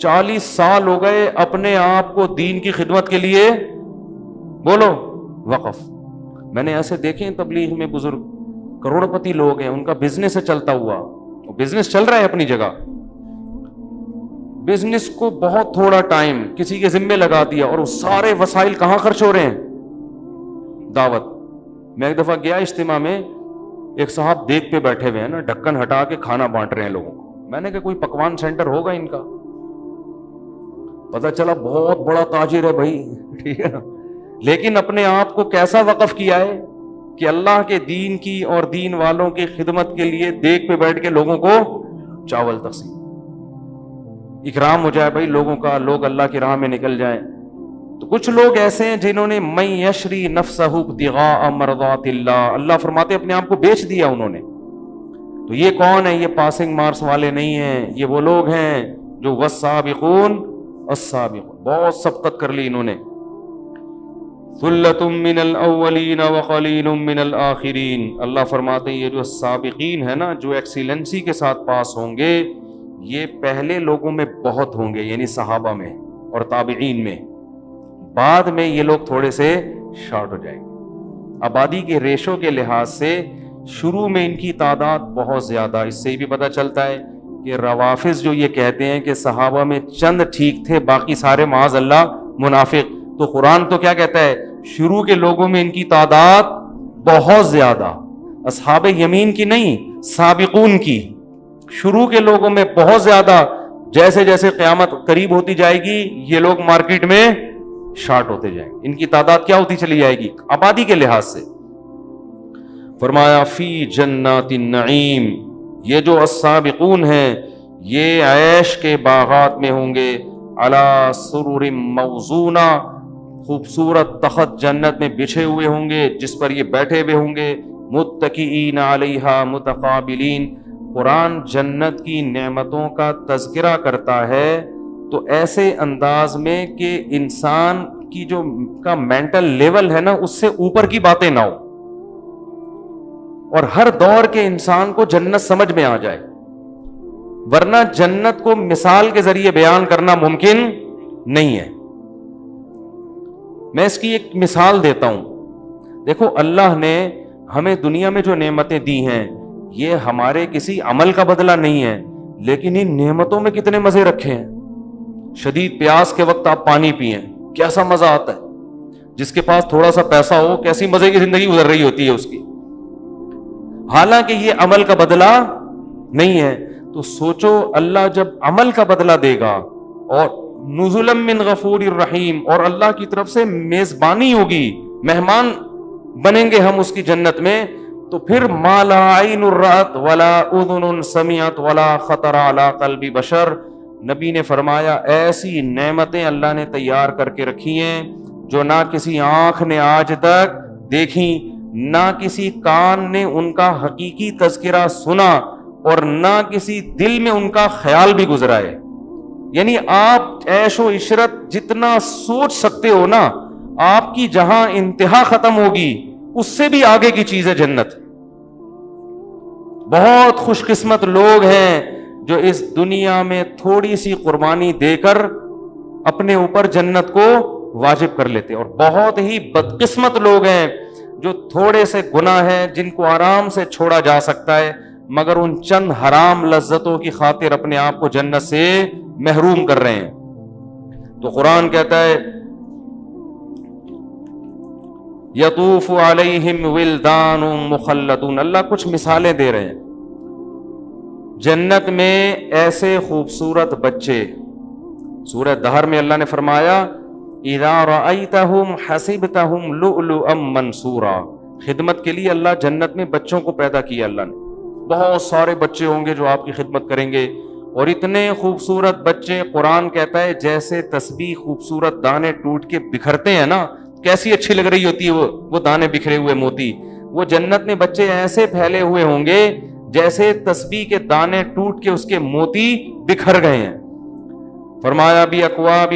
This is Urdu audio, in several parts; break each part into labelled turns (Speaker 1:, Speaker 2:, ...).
Speaker 1: 40 سال ہو گئے اپنے آپ کو دین کی خدمت کے لیے بولو وقف. میں نے ایسے دیکھے ہیں تبلیغ میں بزرگ کروڑ پتی لوگ ہیں, ان کا بزنس ہے چلتا ہوا, بزنس چل رہا ہے اپنی جگہ, بزنس کو بہت تھوڑا ٹائم کسی کے ذمے لگا دیا اور وہ سارے وسائل کہاں خرچ ہو رہے ہیں؟ دعوت. میں ایک دفعہ گیا اجتماع میں, ایک صاحب دیگ پہ بیٹھے ہوئے ہیں نا, ڈھکن ہٹا کے کھانا بانٹ رہے ہیں لوگوں کو. میں نے کہا کوئی پکوان سینٹر ہوگا ان کا, پتا چلا بہت بڑا تاجر ہے بھائی, ٹھیک ہے نا, لیکن اپنے آپ کو کیسا وقف کیا ہے کہ اللہ کے دین کی اور دین والوں کی خدمت کے لیے دیگ پہ بیٹھ کے لوگوں کو چاول تقسیم, اکرام ہو جائے بھائی لوگوں کا, لوگ اللہ کی راہ میں نکل جائیں. تو کچھ لوگ ایسے ہیں جنہوں نے من یشری نفسہ ابتغاء مرضات اللہ, اللہ فرماتے اپنے آپ کو بیچ دیا انہوں نے. تو یہ کون ہے؟ یہ پاسنگ مارکس والے نہیں ہیں, یہ وہ لوگ ہیں جو والسابقون السابقون, بہت سبقت کر لی انہوں نے. ثلۃ من الاولین وقلیل من الاخرین, اللہ فرماتے ہیں یہ جو سابقین ہے نا, جو ایکسیلنسی کے ساتھ پاس ہوں گے, یہ پہلے لوگوں میں بہت ہوں گے, یعنی صحابہ میں اور تابعین میں. بعد میں یہ لوگ تھوڑے سے شارٹ ہو جائیں گے. آبادی کے ریشو کے لحاظ سے شروع میں ان کی تعداد بہت زیادہ. اس سے بھی پتہ چلتا ہے کہ روافض جو یہ کہتے ہیں کہ صحابہ میں چند ٹھیک تھے باقی سارے معاذ اللہ منافق, تو قرآن تو کیا کہتا ہے؟ شروع کے لوگوں میں ان کی تعداد بہت زیادہ, اصحاب یمین کی نہیں, سابقون کی. شروع کے لوگوں میں بہت زیادہ, جیسے جیسے قیامت قریب ہوتی جائے گی یہ لوگ مارکیٹ میں شارٹ ہوتے جائیں گے, ان کی تعداد کیا ہوتی چلی جائے گی آبادی کے لحاظ سے. فرمایا فی جنات النعیم, یہ جو السابقون ہیں یہ عیش کے باغات میں ہوں گے, علی سرر موضونہ, خوبصورت تخت جنت میں بچھے ہوئے ہوں گے جس پر یہ بیٹھے ہوئے ہوں گے, متکئین علیہا متقابلین. قرآن جنت کی نعمتوں کا تذکرہ کرتا ہے تو ایسے انداز میں کہ انسان کی جو کا مینٹل لیول ہے نا اس سے اوپر کی باتیں نہ ہو, اور ہر دور کے انسان کو جنت سمجھ میں آ جائے, ورنہ جنت کو مثال کے ذریعے بیان کرنا ممکن نہیں ہے. میں اس کی ایک مثال دیتا ہوں. دیکھو اللہ نے ہمیں دنیا میں جو نعمتیں دی ہیں یہ ہمارے کسی عمل کا بدلہ نہیں ہے, لیکن ان نعمتوں میں کتنے مزے رکھے ہیں. شدید پیاس کے وقت آپ پانی پئیں, کیسا مزہ آتا ہے. جس کے پاس تھوڑا سا پیسہ ہو کیسی مزے کی زندگی گزر رہی ہوتی ہے اس کی, حالانکہ یہ عمل کا بدلہ نہیں ہے. تو سوچو اللہ جب عمل کا بدلہ دے گا اور نزلا من غفور الرحیم, اور اللہ کی طرف سے میزبانی ہوگی, مہمان بنیں گے ہم اس کی جنت میں, تو پھر ما لا عین رأت ولا اذن سمعت ولا خطر علی قلب بشر. نبی نے فرمایا ایسی نعمتیں اللہ نے تیار کر کے رکھی ہیں جو نہ کسی آنکھ نے آج تک دیکھی, نہ کسی کان نے ان کا حقیقی تذکرہ سنا, اور نہ کسی دل میں ان کا خیال بھی گزرا ہے. یعنی آپ عیش و عشرت جتنا سوچ سکتے ہو نا, آپ کی جہاں انتہا ختم ہوگی اس سے بھی آگے کی چیز ہے جنت. بہت خوش قسمت لوگ ہیں جو اس دنیا میں تھوڑی سی قربانی دے کر اپنے اوپر جنت کو واجب کر لیتے, اور بہت ہی بدقسمت لوگ ہیں جو تھوڑے سے گناہ ہیں جن کو آرام سے چھوڑا جا سکتا ہے, مگر ان چند حرام لذتوں کی خاطر اپنے آپ کو جنت سے محروم کر رہے ہیں. تو قرآن کہتا ہے یطوف علیہم ولدان مخلدون, اللہ کچھ مثالیں دے رہے ہیں. جنت میں ایسے خوبصورت بچے, سورہ دہر میں اللہ نے فرمایا اذا رأیتہم حسبتہم لؤلؤا منثورا, خدمت کے لیے اللہ جنت میں بچوں کو پیدا کیا. اللہ نے بہت سارے بچے ہوں گے جو آپ کی خدمت کریں گے, اور اتنے خوبصورت بچے, قرآن کہتا ہے جیسے تسبیح خوبصورت دانے ٹوٹ کے بکھرتے ہیں نا, کیسی اچھی لگ رہی ہوتی ہے وہ دانے بکھرے ہوئے موتی, وہ جنت میں بچے ایسے پھیلے ہوئے ہوں گے جیسے تسبیح کے دانے ٹوٹ کے اس کے موتی بکھر گئے ہیں. فرمایا بھی اکواب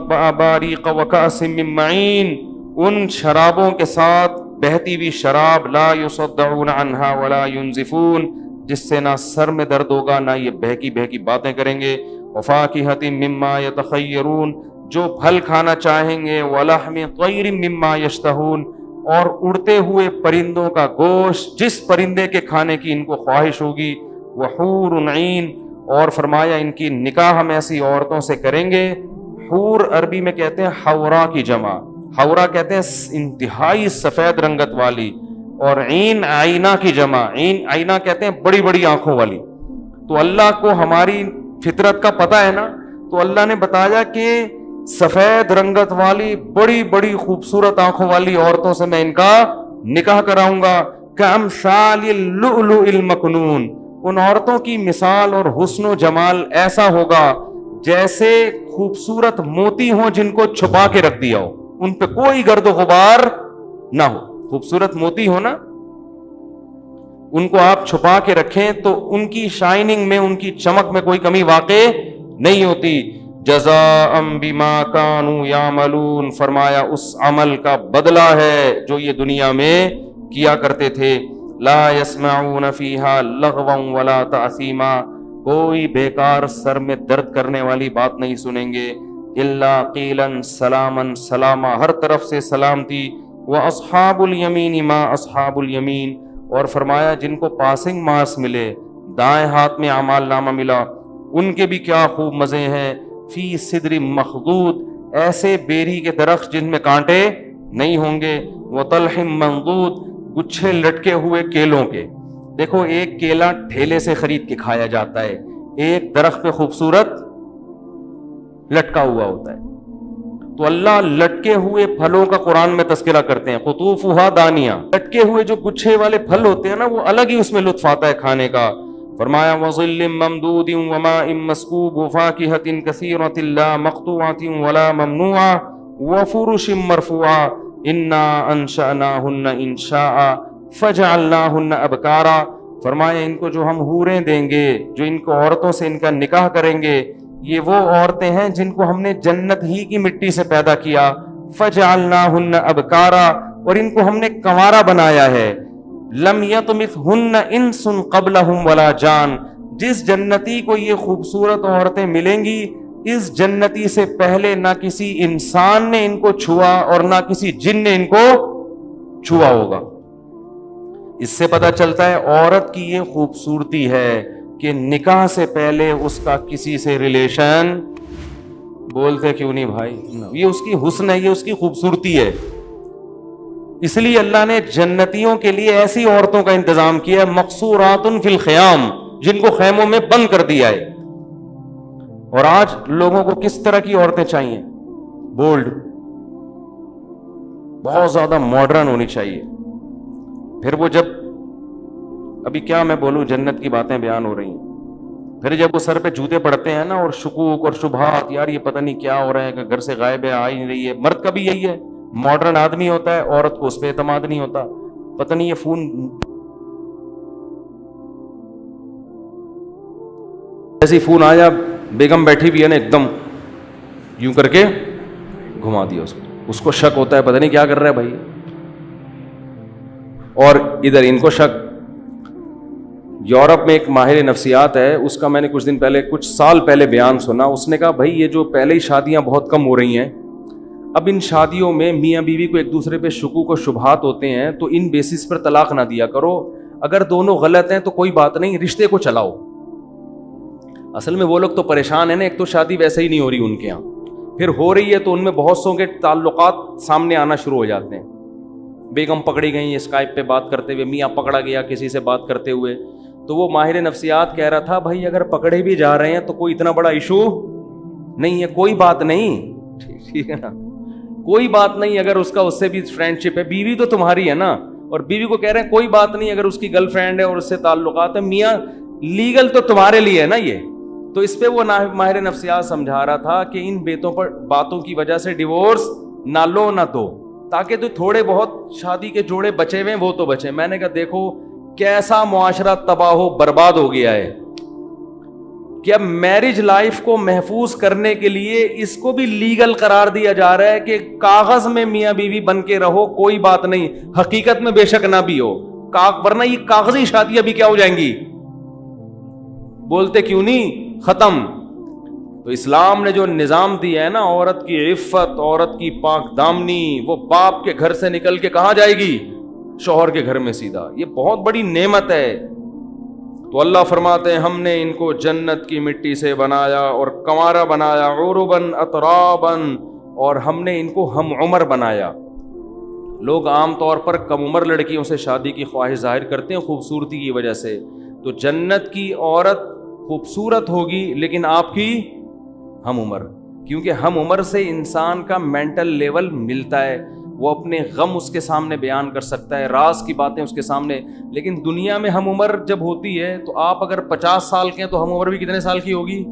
Speaker 1: واباریق وکأس من معین, ان شرابوں کے ساتھ بہتی ہوئی شراب, لا یصدعون عنہا ولا ینزفون, جس سے نہ سر میں درد ہوگا نہ یہ بہکی بہکی باتیں کریں گے. وفاکہۃ مما یتخیرون، جو پھل کھانا چاہیں گے، ولحم طیر مما یشتہون، اور اڑتے ہوئے پرندوں کا گوشت، جس پرندے کے کھانے کی ان کو خواہش ہوگی، وحور عین، اور فرمایا ان کی نکاح ہم ایسی عورتوں سے کریں گے. حور عربی میں کہتے ہیں حورا کی جمع، حورا کہتے ہیں انتہائی سفید رنگت والی، اور عین آئینہ کی جمع، عین آئینہ کہتے ہیں بڑی بڑی آنکھوں والی. تو اللہ کو ہماری فطرت کا پتہ ہے نا، تو اللہ نے بتایا کہ سفید رنگت والی بڑی بڑی خوبصورت آنکھوں والی عورتوں سے میں ان کا نکاح کراؤں گا. کامثال اللؤلؤ المکنون، ان عورتوں کی مثال اور حسن و جمال ایسا ہوگا جیسے خوبصورت موتی ہوں جن کو چھپا کے رکھ دیا ہو، ان پہ کوئی گرد و غبار نہ ہو. خوبصورت موتی ہو نا، ان کو آپ چھپا کے رکھیں تو ان کی شائننگ میں، ان کی چمک میں کوئی کمی واقع نہیں ہوتی. جزاء بما كانوا يعملون، فرمایا اس عمل کا بدلہ ہے جو یہ دنیا میں کیا کرتے تھے. لا يسمعون فيها لغوا ولا تأثیما، کوئی بیکار سر میں درد کرنے والی بات نہیں سنیں گے. الا قیلا سلاما سلاما، ہر طرف سے سلامتی. واصحاب الیمین ما اصحاب الیمین، اور فرمایا جن کو پاسنگ مارکس ملے، دائیں ہاتھ میں اعمال نامہ ملا، ان کے بھی کیا خوب مزے ہیں. فی صدر مخضود، ایسے بیری کے درخت جن میں کانٹے نہیں ہوں گے. وطلح منضود، گچھے لٹکے ہوئے کیلوں کے. دیکھو ایک کیلا ٹھیلے سے خرید کے کھایا جاتا ہے، ایک درخت پہ خوبصورت لٹکا ہوا ہوتا ہے. تو اللہ لٹکے ہوئے پھلوں کا قرآن میں تذکرہ کرتے ہیں. قطوفھا دانیہ، لٹکے ہوئے جو گچھے والے پھل ہوتے ہیں نا، وہ الگ ہی اس میں لطف آتا ہے کھانے کا. فرمایا وظل ممدود وماء مسکوب وفاکہۃ کثیرۃ لا مقطوعۃ ولا ممنوعۃ وفرش مرفوعۃ انا انشأناہن انشاء فجعلناہن ابکارا. فرمایا ان کو جو ہم حوریں دیں گے، جو ان کو عورتوں سے ان کا نکاح کریں گے، یہ وہ عورتیں ہیں جن کو ہم نے جنت ہی کی مٹی سے پیدا کیا. فجعلناہن ابکارا، اور ان کو ہم نے کنوارا بنایا ہے. لم یطمثہن انس قبلہم ولا جان، جس جنتی کو یہ خوبصورت عورتیں ملیں گی، اس جنتی سے پہلے نہ کسی انسان نے ان کو چھوا اور نہ کسی جن نے ان کو چھوا ہوگا. اس سے پتہ چلتا ہے عورت کی یہ خوبصورتی ہے کہ نکاح سے پہلے اس کا کسی سے ریلیشن، بولتے کیوں نہیں بھائی، یہ اس کی حسن ہے، یہ اس کی خوبصورتی ہے. اس لیے اللہ نے جنتیوں کے لیے ایسی عورتوں کا انتظام کیا، مقصورات فی الخیام، جن کو خیموں میں بند کر دیا ہے. اور آج لوگوں کو کس طرح کی عورتیں چاہیے؟ بولڈ، بہت زیادہ ماڈرن ہونی چاہیے. پھر وہ جب، ابھی کیا میں بولوں، جنت کی باتیں بیان ہو رہی ہیں، پھر جب وہ سر پہ جوتے پڑتے ہیں نا، اور شکوک اور شبہات، یار یہ پتہ نہیں کیا ہو رہا ہے، کہ گھر سے غائب ہے، آ ہی نہیں رہی ہے. مرد کا بھی یہی ہے، ماڈرن آدمی ہوتا ہے، عورت کو اس پہ اعتماد نہیں ہوتا. پتہ نہیں یہ فون ایسی فون آیا، بیگم بیٹھی بھی ہے نا، ایک دم یوں کر کے گھما دیا اس کو شک ہوتا ہے پتہ نہیں کیا کر رہا ہے بھائی. اور ادھر ان کو شک. یورپ میں ایک ماہر نفسیات ہے، اس کا میں نے کچھ دن پہلے، کچھ سال پہلے بیان سنا. اس نے کہا بھائی یہ جو پہلے ہی شادیاں بہت کم ہو رہی ہیں، اب ان شادیوں میں میاں بیوی کو ایک دوسرے پہ شکوک و شبہات ہوتے ہیں، تو ان بیسس پر طلاق نہ دیا کرو. اگر دونوں غلط ہیں تو کوئی بات نہیں، رشتے کو چلاؤ. اصل میں وہ لوگ تو پریشان ہیں نا، ایک تو شادی ویسے ہی نہیں ہو رہی ان کے یہاں، پھر ہو رہی ہے تو ان میں بہت سو کے تعلقات سامنے آنا شروع ہو جاتے ہیں. بیگم پکڑی گئی اسکائپ پہ بات کرتے ہوئے، میاں پکڑا گیا کسی سے بات کرتے ہوئے. تو وہ ماہر نفسیات کہہ رہا تھا بھائی اگر پکڑے بھی جا رہے ہیں تو کوئی اتنا بڑا ایشو نہیں ہے، کوئی بات نہیں، ٹھیک ہے نا، کوئی بات نہیں. اگر اس کا اس سے بھی فرینڈ شپ ہے، بیوی تو تمہاری ہے نا، اور بیوی کو کہہ رہے ہیں کوئی بات نہیں اگر اس کی گرل فرینڈ ہے اور اس سے تعلقات ہیں، میاں لیگل تو تمہارے لیے ہے نا یہ. تو اس پہ وہ ماہر نفسیات سمجھا رہا تھا کہ ان باتوں کی وجہ سے ڈیورس نہ لو نہ دو، تاکہ تو تھوڑے بہت شادی کے جوڑے بچے ہوئے وہ تو بچے. میں نے کہا دیکھو کیسا معاشرہ تباہ و برباد ہو گیا ہے کہ اب میرج لائف کو محفوظ کرنے کے لیے اس کو بھی لیگل قرار دیا جا رہا ہے کہ کاغذ میں میاں بیوی بن کے رہو، کوئی بات نہیں، حقیقت میں بے شک نہ بھی ہو، ورنہ یہ کاغذی شادیاں بھی کیا ہو جائیں گی، بولتے کیوں نہیں، ختم. تو اسلام نے جو نظام دیا ہے نا، عورت کی عفت، عورت کی پاک دامنی، وہ باپ کے گھر سے نکل کے کہاں جائے گی؟ شوہر کے گھر میں سیدھا. یہ بہت بڑی نعمت ہے. تو اللہ فرماتے ہیں ہم نے ان کو جنت کی مٹی سے بنایا اور کنوارا بنایا، عرباً اتراباً، اور ہم نے ان کو ہم عمر بنایا. لوگ عام طور پر کم عمر لڑکیوں سے شادی کی خواہش ظاہر کرتے ہیں خوبصورتی کی وجہ سے. تو جنت کی عورت خوبصورت ہوگی لیکن آپ کی ہم عمر، کیونکہ ہم عمر سے انسان کا مینٹل لیول ملتا ہے، وہ اپنے غم اس کے سامنے بیان کر سکتا ہے، راز کی باتیں اس کے سامنے. لیکن دنیا میں ہم عمر جب ہوتی ہے تو آپ اگر 50 سال کے ہیں تو ہم عمر بھی کتنے سال کی ہوگی؟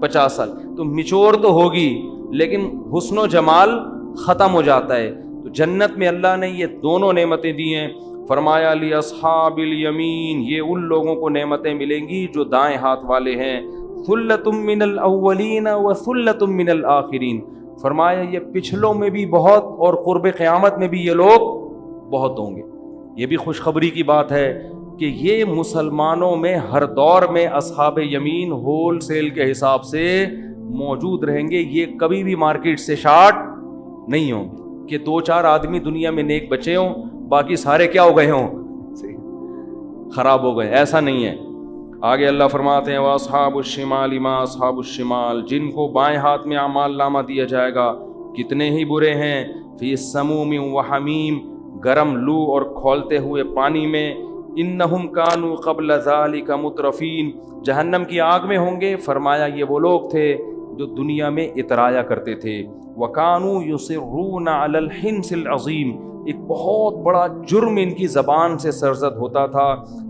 Speaker 1: 50 سال. تو میچور تو ہوگی لیکن حسن و جمال ختم ہو جاتا ہے. تو جنت میں اللہ نے یہ دونوں نعمتیں دی ہیں. فرمایا لی اصحاب الیمین، یہ ان لوگوں کو نعمتیں ملیں گی جو دائیں ہاتھ والے ہیں. ثلۃ من الاولین وثلۃ من الآخرین، فرمایا یہ پچھلوں میں بھی بہت اور قرب قیامت میں بھی یہ لوگ بہت ہوں گے. یہ بھی خوشخبری کی بات ہے کہ یہ مسلمانوں میں ہر دور میں اصحاب یمین ہول سیل کے حساب سے موجود رہیں گے. یہ کبھی بھی مارکیٹ سے شارٹ نہیں ہوں گے کہ 2-4 آدمی دنیا میں نیک بچے ہوں باقی سارے کیا ہو گئے ہوں؟ خراب ہو گئے. ایسا نہیں ہے. آگے اللہ فرماتے ہیں وَأَصْحَابُ الشِّمَالِ مَا أَصْحَابُ الشِّمَالِ، جن کو بائیں ہاتھ میں اعمال نامہ دیا جائے گا کتنے ہی برے ہیں. فِي سَمُومٍ وَحَمِيمٍ، گرم لو اور کھولتے ہوئے پانی میں. إِنَّهُمْ كَانُوا قَبْلَ ذَلِكَ مُتْرَفِينَ، جہنم کی آگ میں ہوں گے. فرمایا یہ وہ لوگ تھے جو دنیا میں اترایا کرتے تھے. وَكَانُوا يُصِرُّونَ عَلَى الْحِنْثِ الْعَظِيمِ، ایک بہت بڑا جرم ان کی زبان سے سرزد ہوتا تھا.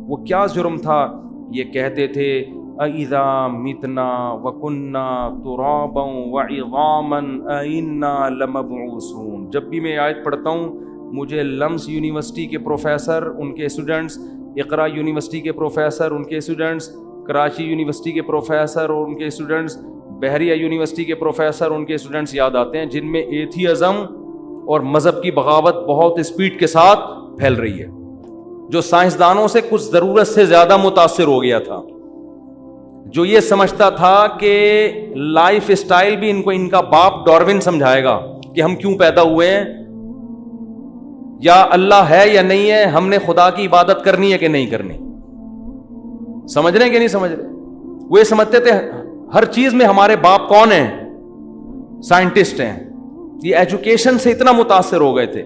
Speaker 1: وہ کیا جرم تھا؟ یہ کہتے تھے اَإِذَا مِتْنَا وَكُنَّا تُرَابًا وَعِظَامًا أَإِنَّا لَمَبْعُوثُونَ. جب بھی میں آیت پڑھتا ہوں مجھے لمس یونیورسٹی کے پروفیسر، ان کے اسٹوڈنٹس، اقرا یونیورسٹی کے پروفیسر، ان کے اسٹوڈنٹس، کراچی یونیورسٹی کے پروفیسر اور ان کے اسٹوڈنٹس، بحریہ یونیورسٹی کے پروفیسر، ان کے اسٹوڈنٹس یاد آتے ہیں جن میں ایتھیزم اور مذہب کی بغاوت بہت اسپیڈ کے ساتھ پھیل رہی ہے، جو سائنسدانوں سے کچھ ضرورت سے زیادہ متاثر ہو گیا تھا، جو یہ سمجھتا تھا کہ لائف اسٹائل بھی ان کو ان کا باپ ڈاروین سمجھائے گا کہ ہم کیوں پیدا ہوئے ہیں، یا اللہ ہے یا نہیں ہے، ہم نے خدا کی عبادت کرنی ہے کہ نہیں کرنی. سمجھ رہے ہیں کہ نہیں سمجھ رہے؟ وہ یہ سمجھتے تھے ہر چیز میں ہمارے باپ کون ہیں؟ سائنٹسٹ ہیں. یہ ایجوکیشن سے اتنا متاثر ہو گئے تھے.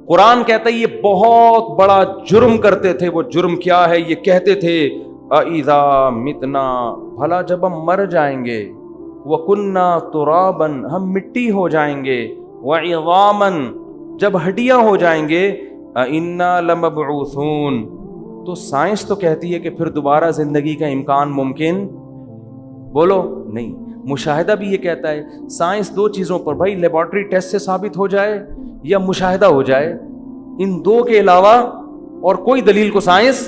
Speaker 1: قرآن کہتا ہے یہ بہت بڑا جرم کرتے تھے. وہ جرم کیا ہے؟ یہ کہتے تھے اِذَا مِتْنَا، بھلا جب ہم مر جائیں گے، وَكُنَّا تُرَابًا، ہم مٹی ہو جائیں گے، وَعِظَامًا، جب ہڈیاں ہو جائیں گے، اِنَّا لَمَبْعُوثُونَ، تو سائنس تو کہتی ہے کہ پھر دوبارہ زندگی کا امکان ممکن، بولو نہیں. مشاہدہ بھی یہ کہتا ہے. سائنس 2 چیزوں پر بھائی، لیبارٹری ٹیسٹ سے ثابت ہو جائے یا مشاہدہ ہو جائے، ان 2 کے علاوہ اور کوئی دلیل کو سائنس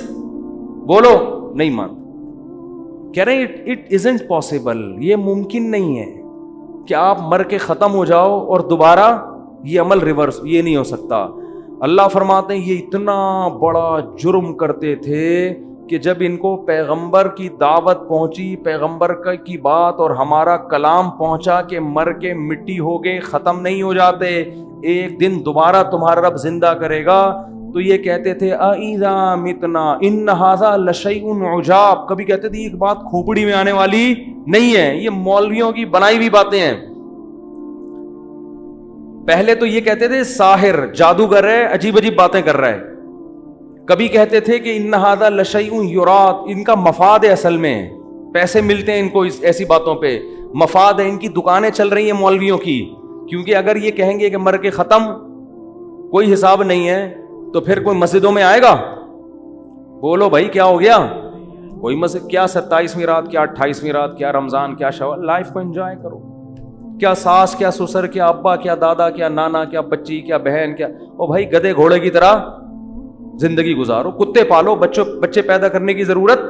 Speaker 1: بولو نہیں مانتا. کہہ رہے ہیں اٹ ازنٹ پاسبل، یہ ممکن نہیں ہے کہ آپ مر کے ختم ہو جاؤ اور دوبارہ یہ عمل ریورس، یہ نہیں ہو سکتا. اللہ فرماتے ہیں یہ اتنا بڑا جرم کرتے تھے کہ جب ان کو پیغمبر کی دعوت پہنچی، پیغمبر کی بات اور ہمارا کلام پہنچا کہ مر کے مٹی ہو گئے، ختم نہیں ہو جاتے، ایک دن دوبارہ تمہارا رب زندہ کرے گا، تو یہ کہتے تھے اِذَا مِتْنَا إِنَّ هَذَا لَشَيْءٌ عُجَابٌ. کبھی کہتے تھے یہ بات کھوپڑی میں آنے والی نہیں ہے، یہ مولویوں کی بنائی ہوئی باتیں ہیں. پہلے تو یہ کہتے تھے ساحر، جادوگر ہے، عجیب عجیب باتیں کر رہا ہے. کبھی کہتے تھے کہ ان هذا لشیء یراد، ان کا مفاد ہے، اصل میں پیسے ملتے ہیں ان کو ایسی باتوں پہ، مفاد ہے، ان کی دکانیں چل رہی ہیں مولویوں کی. کیونکہ اگر یہ کہیں گے کہ مر کے ختم، کوئی حساب نہیں ہے، تو پھر کوئی مسجدوں میں آئے گا؟ بولو بھائی کیا ہو گیا؟ کوئی مسجد کیا 27ویں رات، کیا 28ویں رات، کیا رمضان، کیا شوال. لائف کو انجوائے کرو. کیا ساس، کیا سسر، کیا ابا، کیا دادا، کیا نانا، کیا بچی، کیا بہن، کیا او بھائی گدے گھوڑے کی طرح زندگی گزارو. کتے پالو، بچے پیدا کرنے کی ضرورت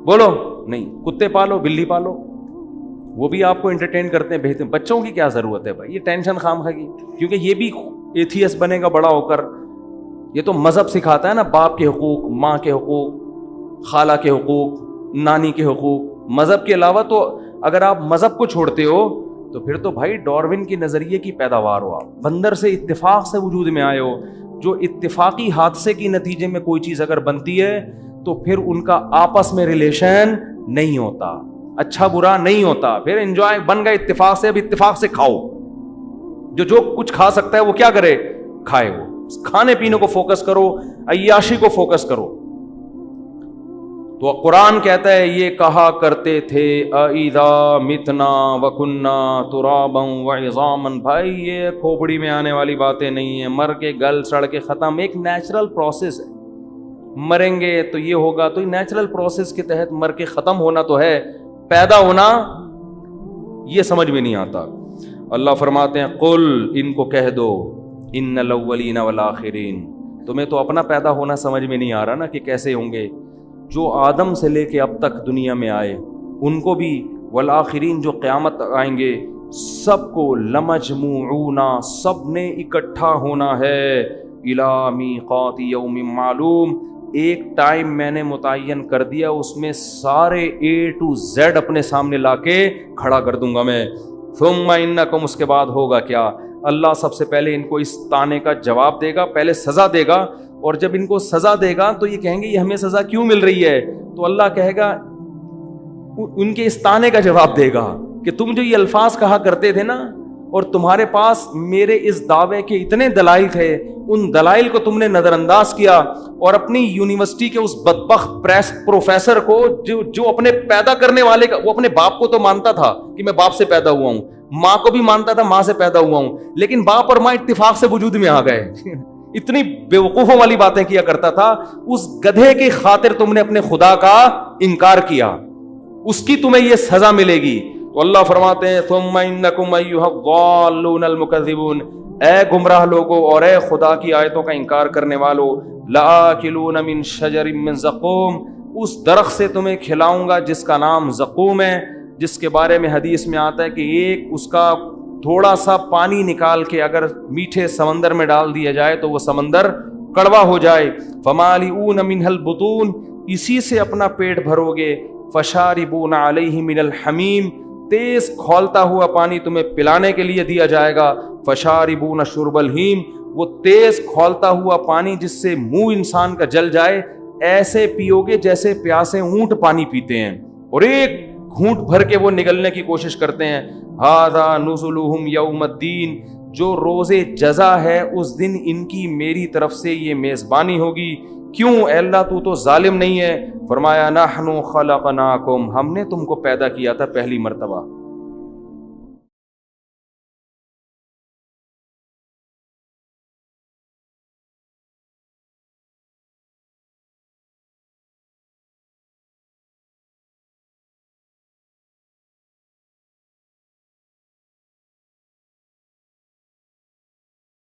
Speaker 1: بولو نہیں. کتے پالو، بلی پالو، وہ بھی آپ کو انٹرٹین کرتے ہیں، بھیجتے ہیں. بچوں کی کیا ضرورت ہے بھائی؟ یہ ٹینشن خام خواہ کی، کیونکہ یہ بھی ایتھیس بنے گا بڑا ہو کر. یہ تو مذہب سکھاتا ہے نا، باپ کے حقوق، ماں کے حقوق، خالہ کے حقوق، نانی کے حقوق. مذہب کے علاوہ تو اگر آپ مذہب کو چھوڑتے ہو تو پھر تو بھائی ڈاروین کے نظریے کی پیداوار ہو، آپ بندر سے اتفاق سے وجود میں آئے ہو. جو اتفاقی حادثے کی نتیجے میں کوئی چیز اگر بنتی ہے تو پھر ان کا آپس میں ریلیشن نہیں ہوتا، اچھا برا نہیں ہوتا، پھر انجوائے بن گئے اتفاق سے، اب اتفاق سے کھاؤ. جو کچھ کھا سکتا ہے وہ کیا کرے؟ کھائے. وہ کھانے پینے کو فوکس کرو، عیاشی کو فوکس کرو. تو قرآن کہتا ہے یہ کہا کرتے تھے اَإِذَا مِتْنَا وَكُنَّا تُرَابًا وَعِظَامًا. بھائی یہ کھوپڑی میں آنے والی باتیں نہیں ہیں، مر کے گل سڑ کے ختم. ایک نیچرل پروسیس ہے، مریں گے تو یہ ہوگا. تو نیچرل پروسیس کے تحت مر کے ختم ہونا تو ہے، پیدا ہونا یہ سمجھ میں نہیں آتا. اللہ فرماتے ہیں قل، ان کو کہہ دو، ان الاولین والآخرین. تمہیں تو اپنا پیدا ہونا سمجھ میں نہیں آ رہا نا کہ کیسے ہوں گے. جو آدم سے لے کے اب تک دنیا میں آئے ان کو بھی، والآخرین جو قیامت آئیں گے سب کو، لمجموعون سب نے اکٹھا ہونا ہے، الی میقات یوم معلوم. ایک ٹائم میں نے متعین کر دیا، اس میں سارے A to Z اپنے سامنے لا کے کھڑا کر دوں گا میں. ثم انکم، اس کے بعد ہوگا کیا؟ اللہ سب سے پہلے ان کو اس طعنے کا جواب دے گا، پہلے سزا دے گا. اور جب ان کو سزا دے گا تو یہ کہیں گے یہ ہمیں سزا کیوں مل رہی ہے؟ تو اللہ کہے گا، ان کے اس طعنے کا جواب دے گا کہ تم جو یہ الفاظ کہا کرتے تھے نا، اور تمہارے پاس میرے اس دعوے کے اتنے دلائل تھے، ان دلائل کو تم نے نظر انداز کیا، اور اپنی یونیورسٹی کے اس بدبخت پروفیسر کو جو اپنے پیدا کرنے والے کا، وہ اپنے باپ کو تو مانتا تھا کہ میں باپ سے پیدا ہوا ہوں، ماں کو بھی مانتا تھا ماں سے پیدا ہوا ہوں، لیکن باپ اور ماں اتفاق سے وجود میں آ گئے. اتنی بیوقوفوں والی باتیں کیا کرتا تھا. اس گدھے کی خاطر تم نے اپنے خدا کا انکار کیا، اس کی تمہیں یہ سزا ملے گی. تو اللہ فرماتے ہیں ثم انکم ایھا الضالون المکذبون، اے گمراہ لوگو اور اے خدا کی آیتوں کا انکار کرنے والو، لآکلون من شجر من زقوم، اس درخت سے تمہیں کھلاؤں گا جس کا نام زقوم ہے، جس کے بارے میں حدیث میں آتا ہے کہ ایک اس کا تھوڑا سا پانی نکال کے اگر میٹھے سمندر میں ڈال دیا جائے تو وہ سمندر کڑوا ہو جائے. فمالئون منہ البطون، اسی سے اپنا پیٹ بھرو گے. فشاربون علیہ من الحمیم، تیز کھولتا ہوا پانی تمہیں پلانے کے لیے دیا جائے گا. فشاربون شرب الہیم، وہ تیز کھولتا ہوا پانی جس سے منہ انسان کا جل جائے، ایسے پیو گے جیسے پیاسے اونٹ پانی پیتے ہیں، اور ایک گھونٹ بھر کے وہ نگلنے کی کوشش کرتے ہیں. ھذا نزلہم یوم الدین، جو روز جزا ہے اس دن ان کی میری طرف سے یہ میزبانی ہوگی. کیوں اے اللہ تو ظالم نہیں ہے؟ فرمایا نحن خلقناکم، ہم نے تم کو پیدا کیا تھا پہلی مرتبہ.